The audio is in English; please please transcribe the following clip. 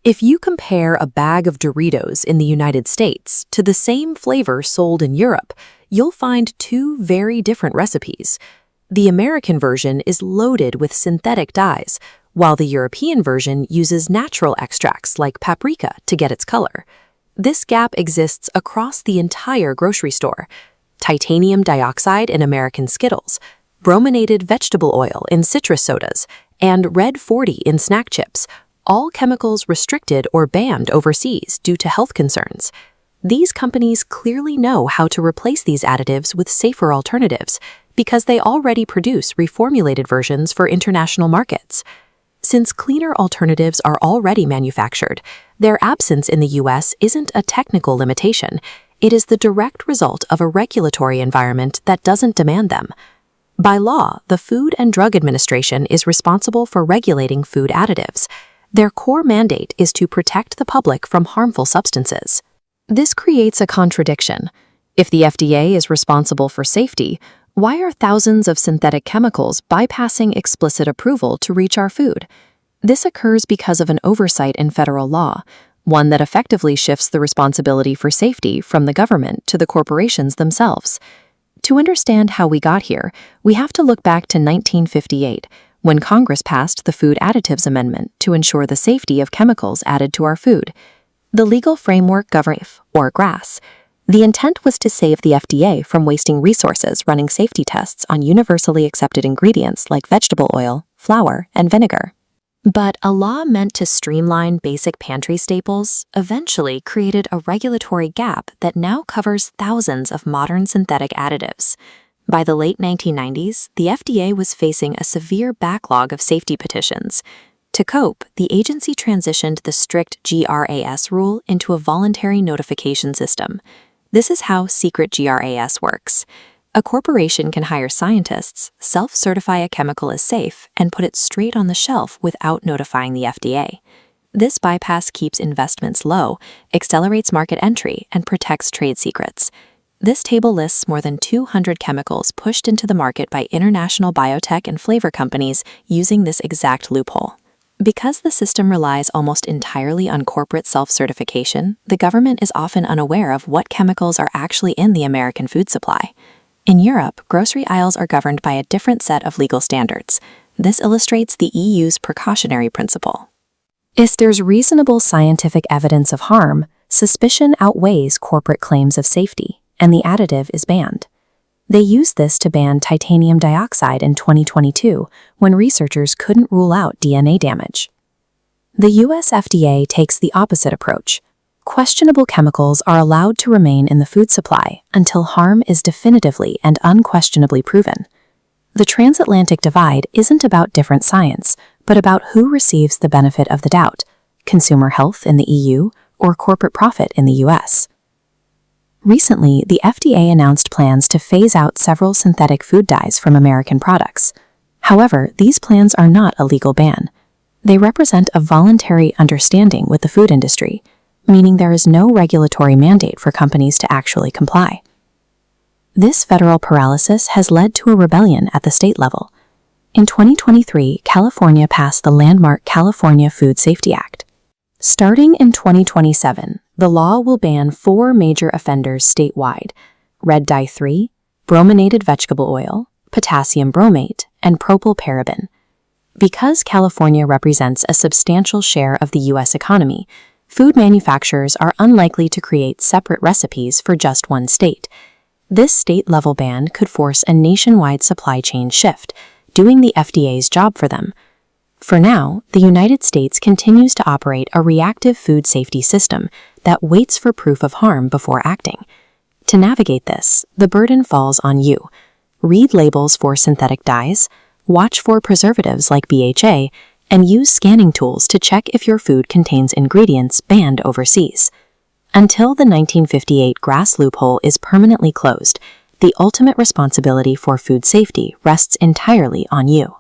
If you compare a bag of Doritos in the United States to the same flavor sold in Europe, you'll find two very different recipes. The American version is loaded with synthetic dyes, while the European version uses natural extracts like paprika to get its color. This gap exists across the entire grocery store. Titanium dioxide in American Skittles, brominated vegetable oil in citrus sodas, and Red 40 in snack chips, all chemicals restricted or banned overseas due to health concerns. These companies clearly know how to replace these additives with safer alternatives because they already produce reformulated versions for international markets. Since cleaner alternatives are already manufactured, their absence in the US isn't a technical limitation. It is the direct result of a regulatory environment that doesn't demand them. By law, the Food and Drug Administration is responsible for regulating food additives. Their core mandate is to protect the public from harmful substances. This creates a contradiction. If the FDA is responsible for safety, why are thousands of synthetic chemicals bypassing explicit approval to reach our food? This occurs because of an oversight in federal law, one that effectively shifts the responsibility for safety from the government to the corporations themselves. To understand how we got here, we have to look back to 1958, when Congress passed the Food Additives Amendment to ensure the safety of chemicals added to our food. The legal framework governs, or GRAS. The intent was to save the FDA from wasting resources running safety tests on universally accepted ingredients like vegetable oil, flour, and vinegar. But a law meant to streamline basic pantry staples eventually created a regulatory gap that now covers thousands of modern synthetic additives. By the late 1990s, the FDA was facing a severe backlog of safety petitions. To cope, the agency transitioned the strict GRAS rule into a voluntary notification system. This is how secret GRAS works. A corporation can hire scientists, self-certify a chemical as safe, and put it straight on the shelf without notifying the FDA. This bypass keeps investments low, accelerates market entry, and protects trade secrets. This table lists more than 200 chemicals pushed into the market by international biotech and flavor companies using this exact loophole. Because the system relies almost entirely on corporate self-certification, the government is often unaware of what chemicals are actually in the American food supply. In Europe, grocery aisles are governed by a different set of legal standards. This illustrates the EU's precautionary principle. If there's reasonable scientific evidence of harm, suspicion outweighs corporate claims of safety, and the additive is banned. They used this to ban titanium dioxide in 2022 when researchers couldn't rule out DNA damage. The US FDA takes the opposite approach. Questionable chemicals are allowed to remain in the food supply until harm is definitively and unquestionably proven. The transatlantic divide isn't about different science, but about who receives the benefit of the doubt, consumer health in the EU or corporate profit in the US. Recently, the FDA announced plans to phase out several synthetic food dyes from American products. However, these plans are not a legal ban. They represent a voluntary understanding with the food industry, meaning there is no regulatory mandate for companies to actually comply. This federal paralysis has led to a rebellion at the state level. In 2023, California passed the landmark California Food Safety Act. Starting in 2027, the law will ban 4 major offenders statewide: red dye 3, brominated vegetable oil, potassium bromate, and propylparaben. Because California represents a substantial share of the U.S. economy, food manufacturers are unlikely to create separate recipes for just one state. This state-level ban could force a nationwide supply chain shift, doing the FDA's job for them. For now, the United States continues to operate a reactive food safety system that waits for proof of harm before acting. To navigate this, the burden falls on you. Read labels for synthetic dyes, watch for preservatives like BHA, and use scanning tools to check if your food contains ingredients banned overseas. Until the 1958 GRAS loophole is permanently closed, the ultimate responsibility for food safety rests entirely on you.